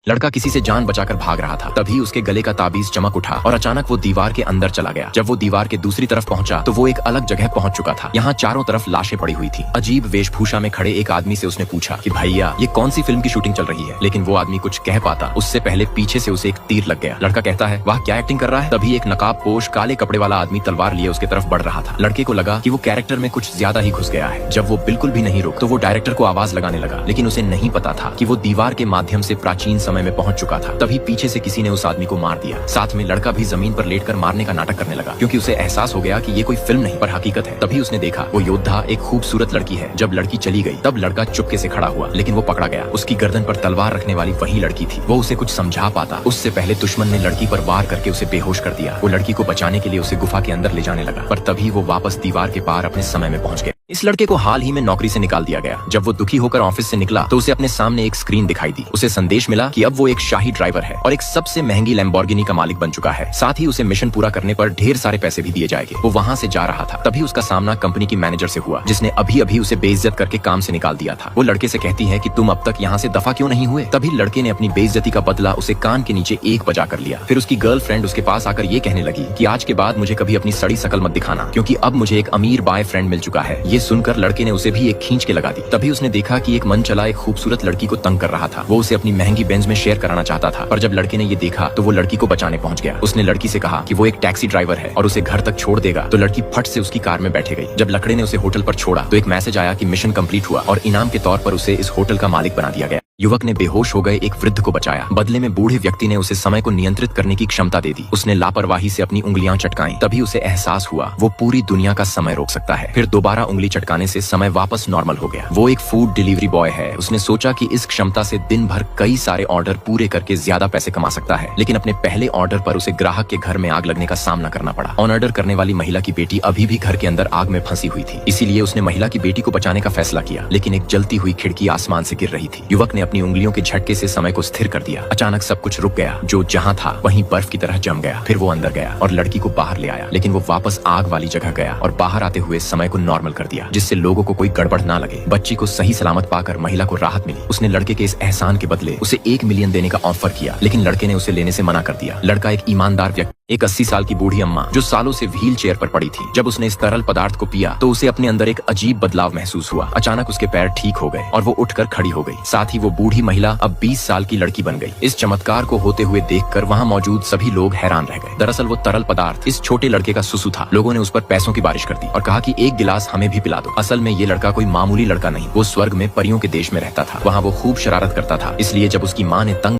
लड़का किसी से जान बचाकर भाग रहा था, तभी उसके गले का ताबीज चमक उठा और अचानक वो दीवार के अंदर चला गया। जब वो दीवार के दूसरी तरफ पहुंचा तो वो एक अलग जगह पहुंच चुका था। यहाँ चारों तरफ लाशें पड़ी हुई थी। अजीब वेशभूषा में खड़े एक आदमी से उसने पूछा कि भैया ये कौन सी फिल्म की शूटिंग चल रही है, लेकिन वो आदमी कुछ कह पाता उससे पहले पीछे से उसे एक तीर लग गया। लड़का कहता है वाह क्या एक्टिंग कर रहा है। तभी एक नकाबपोश काले कपड़े वाला आदमी तलवार लिए उसके तरफ बढ़ रहा था। लड़के को लगा कि वो कैरेक्टर में कुछ ज्यादा ही घुस गया है। जब वो बिल्कुल भी नहीं रुक तो वो डायरेक्टर को आवाज लगाने लगा, लेकिन उसे नहीं पता था कि वो दीवार के माध्यम से प्राचीन समय में पहुंच चुका था। तभी पीछे से किसी ने उस आदमी को मार दिया। साथ में लड़का भी जमीन पर लेटकर मारने का नाटक करने लगा, क्योंकि उसे एहसास हो गया कि ये कोई फिल्म नहीं पर हकीकत है। तभी उसने देखा वो योद्धा एक खूबसूरत लड़की है। जब लड़की चली गई तब लड़का चुपके से खड़ा हुआ, लेकिन वो पकड़ा गया। उसकी गर्दन पर तलवार रखने वाली वही लड़की थी। वो उसे कुछ समझा पाता उससे पहले दुश्मन ने लड़की पर वार करके उसे बेहोश कर दिया। वो लड़की को बचाने के लिए उसे गुफा के अंदर ले जाने लगा, पर तभी वो वापस दीवार के पार अपने समय में पहुंच गया। इस लड़के को हाल ही में नौकरी से निकाल दिया गया। जब वो दुखी होकर ऑफिस से निकला तो उसे अपने सामने एक स्क्रीन दिखाई दी। उसे संदेश मिला कि अब वो एक शाही ड्राइवर है और एक सबसे महंगी लैम्बोर्गिनी का मालिक बन चुका है। साथ ही उसे मिशन पूरा करने पर ढेर सारे पैसे भी दिए जाएंगे। वो वहाँ से जा रहा था, तभी उसका सामना कंपनी की मैनेजर से हुआ, जिसने अभी अभी उसे बेइज्जत करके काम से निकाल दिया था। वो लड़के से कहती है कि तुम अब तक यहाँ से दफा क्यों नहीं हुए। तभी लड़के ने अपनी बेइज्जती का बदला उसे कान के नीचे एक बजा कर लिया। फिर उसकी गर्लफ्रेंड उसके पास आकर ये कहने लगी कि आज के बाद मुझे कभी अपनी सड़ी शकल मत दिखाना, क्योंकि अब मुझे एक अमीर बॉयफ्रेंड मिल चुका है। ये सुनकर लड़के ने उसे भी एक खींच के लगा दी। तभी उसने देखा कि एक मन चला एक खूबसूरत लड़की को तंग कर रहा था। वो उसे अपनी महंगी बेंज में शेयर कराना चाहता था, पर जब लड़के ने ये देखा तो वो लड़की को बचाने पहुंच गया। उसने लड़की से कहा कि वो एक टैक्सी ड्राइवर है और उसे घर तक छोड़ देगा, तो लड़की फट से उसकी कार में बैठे गई। जब लकड़े ने उसे होटल पर छोड़ा तो एक मैसेज आया कि मिशन कंप्लीट हुआ और इनाम के तौर पर उसे इस होटल का मालिक बना दिया गया। युवक ने बेहोश हो गए एक वृद्ध को बचाया। बदले में बूढ़े व्यक्ति ने उसे समय को नियंत्रित करने की क्षमता दे दी। उसने लापरवाही से अपनी उंगलियां चटकाई। तभी उसे एहसास हुआ वो पूरी दुनिया का समय रोक सकता है। फिर दोबारा उंगली चटकाने से समय वापस नॉर्मल हो गया। वो एक फूड डिलीवरी बॉय है। उसने सोचा कि इस क्षमता से दिन भर कई सारे ऑर्डर पूरे करके ज्यादा पैसे कमा सकता है, लेकिन अपने पहले ऑर्डर पर उसे ग्राहक के घर में आग लगने का सामना करना पड़ा। ऑन ऑर्डर करने वाली महिला की बेटी अभी भी घर के अंदर आग में फंसी हुई थी, इसीलिए उसने महिला की बेटी को बचाने का फैसला किया, लेकिन एक जलती हुई खिड़की आसमान से गिर रही थी। युवक ने अपनी उंगलियों के झटके से समय को स्थिर कर दिया। अचानक सब कुछ रुक गया। जो जहाँ था वहीं बर्फ की तरह जम गया। फिर वो अंदर गया और लड़की को बाहर ले आया, लेकिन वो वापस आग वाली जगह गया और बाहर आते हुए समय को नॉर्मल कर दिया, जिससे लोगों को कोई गड़बड़ ना लगे। बच्ची को सही सलामत पाकर महिला को राहत मिली। उसने लड़के के इस एहसान के बदले उसे 1 मिलियन देने का ऑफर किया, लेकिन लड़के ने उसे लेने से मना कर दिया। लड़का एक ईमानदार व्यक्ति, एक 80 साल की बूढ़ी अम्मा जो सालों से व्हील चेयर पर पड़ी थी। जब उसने इस तरल पदार्थ को पिया तो उसे अपने अंदर एक अजीब बदलाव महसूस हुआ। अचानक उसके पैर ठीक हो गए और वो उठकर खड़ी हो गई। साथ ही वो बूढ़ी महिला अब 20 साल की लड़की बन गई। इस चमत्कार को होते हुए देखकर वहाँ मौजूद सभी लोग हैरान रह गए। दरअसल वो तरल पदार्थ इस छोटे लड़के का सुसु था। लोगों ने उस पर पैसों की बारिश कर दी और कहा कि एक गिलास हमें भी पिला दो। असल में ये लड़का कोई मामूली लड़का नहीं, वो स्वर्ग में परियों के देश में रहता था। वहाँ वो खूब शरारत करता था, इसलिए जब उसकी माँ ने तंग